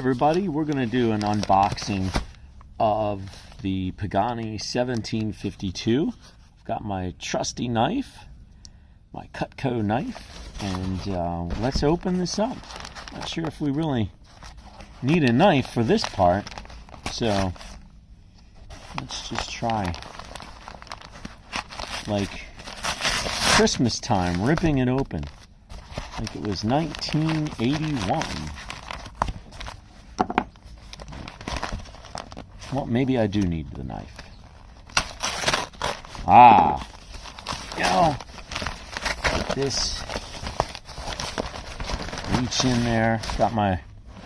everybody, we're going to do an unboxing of the Pagani 1752. I've got my trusty knife, my Cutco knife, and let's open this up. Not sure if we really need a knife for this part, so let's just try like Christmas time, ripping it open like it was 1981. Well, maybe I do need the knife. Like this. Reach in there. Got my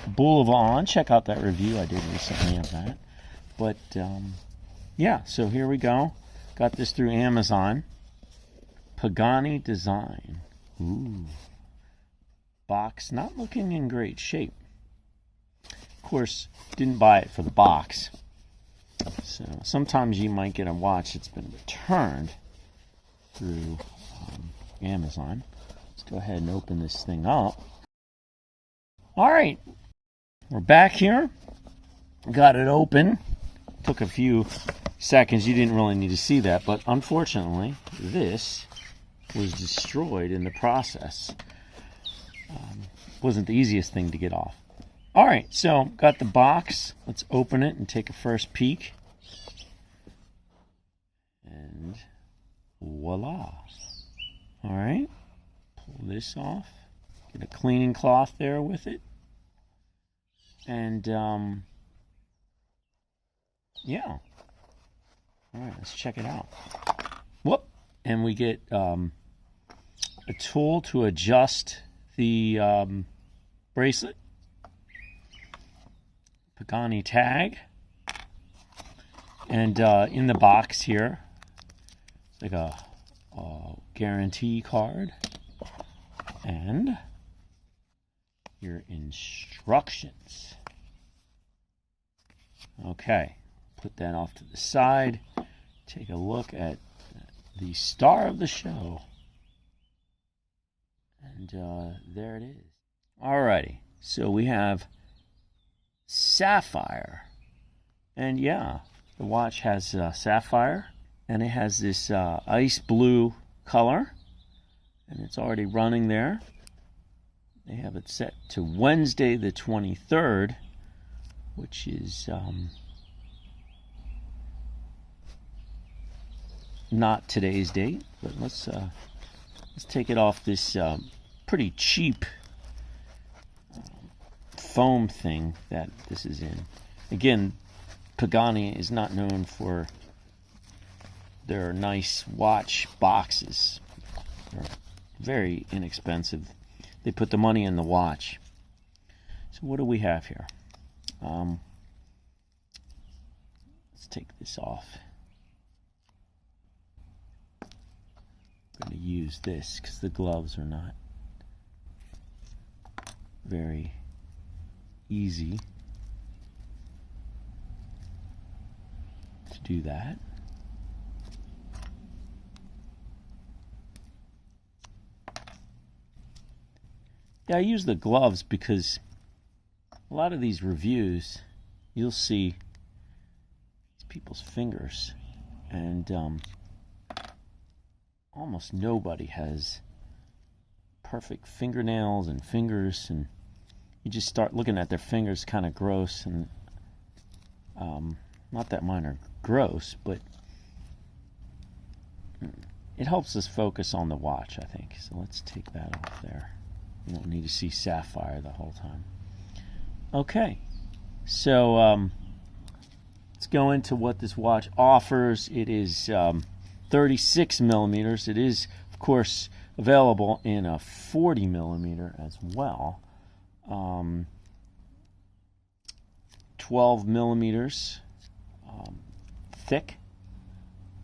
Boulevard. Check out that review I did recently of that. But, yeah, so here we go. Got this through Amazon. Pagani design. Ooh. Box not looking in great shape. Of course, didn't buy it for the box. So sometimes you might get a watch that's been returned through Amazon. Let's go ahead and open this thing up. All right, we're back here. Got it open. Took a few seconds. You didn't really need to see that, but unfortunately, this was destroyed in the process. Wasn't the easiest thing to get off. All right, so got the box. Let's open it and take a first peek. And voila. All right, pull this off. Get a cleaning cloth there with it. And, yeah. All right, let's check it out. Whoop. And we get a tool to adjust the bracelet. Pagani tag, and in the box here, it's like a guarantee card, and your instructions. Okay, put that off to the side. Take a look at the star of the show, and there it is. Alrighty, so we have Sapphire, and yeah, the watch has sapphire, and it has this ice blue color, and it's already running there. They have it set to Wednesday the 23rd, which is not today's date, but let's take it off this pretty cheap foam thing that this is in. Again, Pagani is not known for their nice watch boxes. They're very inexpensive. They put the money in the watch. So what do we have here? Let's take this off. I'm going to use this because the gloves are not very easy to do that. Yeah, I use the gloves because a lot of these reviews, you'll see people's fingers, and almost nobody has perfect fingernails and fingers, and you just start looking at their fingers, kind of gross, and not that mine are gross, but it helps us focus on the watch, I think. So let's take that off there. You don't need to see sapphire the whole time. Okay, so let's go into what this watch offers. It is 36 millimeters. It is, of course, available in a 40 millimeter as well. 12 millimeters thick,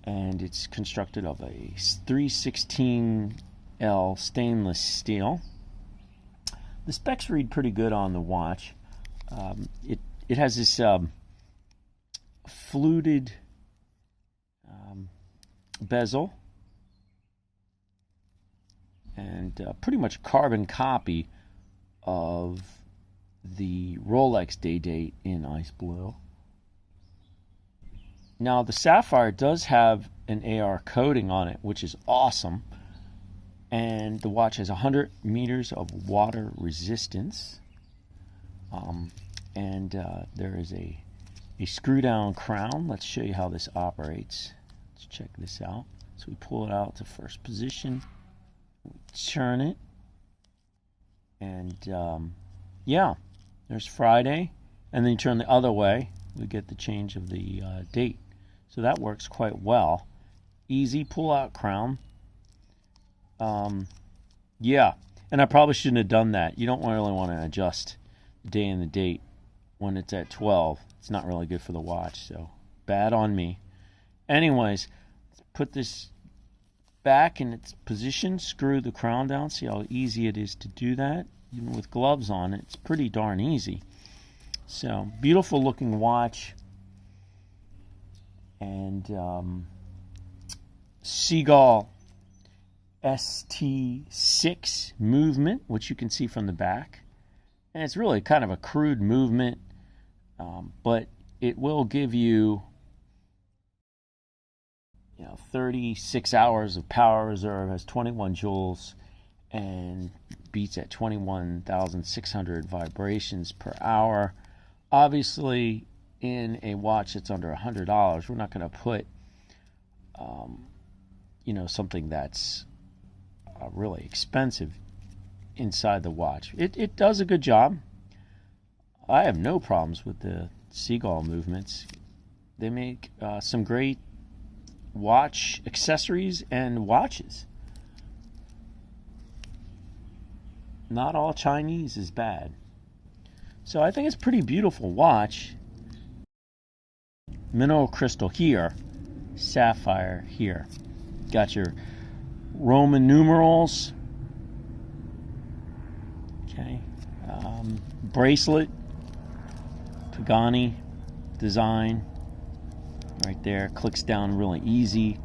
and it's constructed of a 316L stainless steel. The specs read pretty good on the watch. It has this fluted bezel, and pretty much carbon copy of the Rolex Day Date in ice blue. Now the Sapphire does have an AR coating on it, which is awesome. And the watch has 100 meters of water resistance. There is a screw down crown. Let's show you how this operates. Let's check this out. So we pull it out to first position, we turn it, and yeah, there's Friday, and then you turn the other way, we get the change of the date. So that works quite well. Easy pull out crown. Yeah, and I probably shouldn't have done that. You don't really want to adjust the day and the date when it's at 12. It's not really good for the watch, so bad on me. Anyways, put this back in its position, screw the crown down. See how easy it is to do that? Even with gloves on, it's pretty darn easy. So, beautiful looking watch. And Seagull ST6 movement, which you can see from the back. And it's really kind of a crude movement, but it will give you, 36 hours of power reserve, has 21 joules, and beats at 21,600 vibrations per hour. Obviously, in a watch that's under $100, we're not going to put, something that's really expensive inside the watch. It does a good job. I have no problems with the Seagull movements. They make some great watch accessories and watches. Not all Chinese is bad. So I think it's a pretty beautiful watch. Mineral crystal here, sapphire here. Got your Roman numerals. Okay. Bracelet. Pagani design. Right there. Clicks down really easy.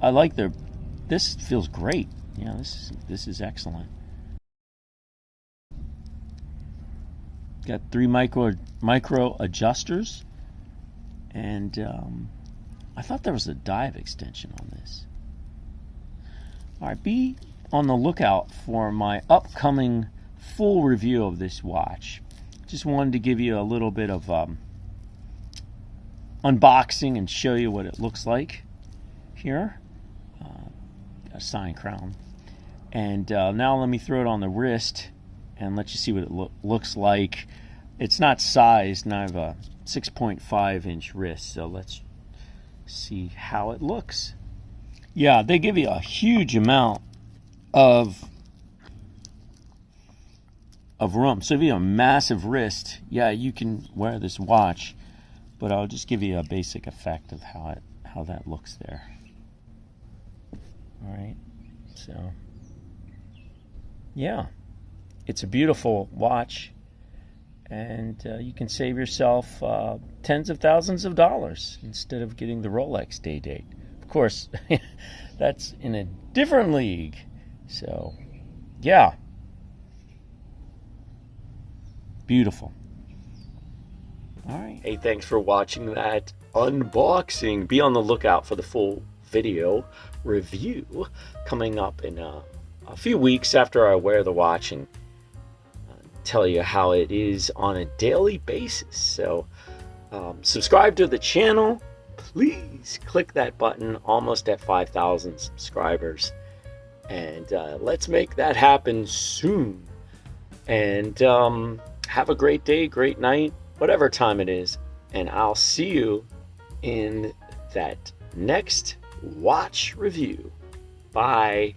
I like this feels great. Yeah, this is excellent. Got 3 micro adjusters. And I thought there was a dive extension on this. All right, be on the lookout for my upcoming full review of this watch. Just wanted to give you a little bit of unboxing and show you what it looks like here. A signed crown. And now let me throw it on the wrist and let you see what it looks like. It's not sized, and I have a 6.5 inch wrist, so let's see how it looks. Yeah, they give you a huge amount of room. So if you have a massive wrist, yeah, you can wear this watch, but I'll just give you a basic effect of how that looks there. All right, so yeah, it's a beautiful watch. And you can save yourself tens of thousands of dollars instead of getting the Rolex Day Date. Of course, that's in a different league. So, yeah. Beautiful. All right. Hey, thanks for watching that unboxing. Be on the lookout for the full video review coming up in a few weeks after I wear the watch and tell you how it is on a daily basis. So subscribe to the channel. Please click that button. Almost at 5,000 subscribers, and let's make that happen soon. And have a great day, great night, whatever time it is, and I'll see you in that next watch review. Bye.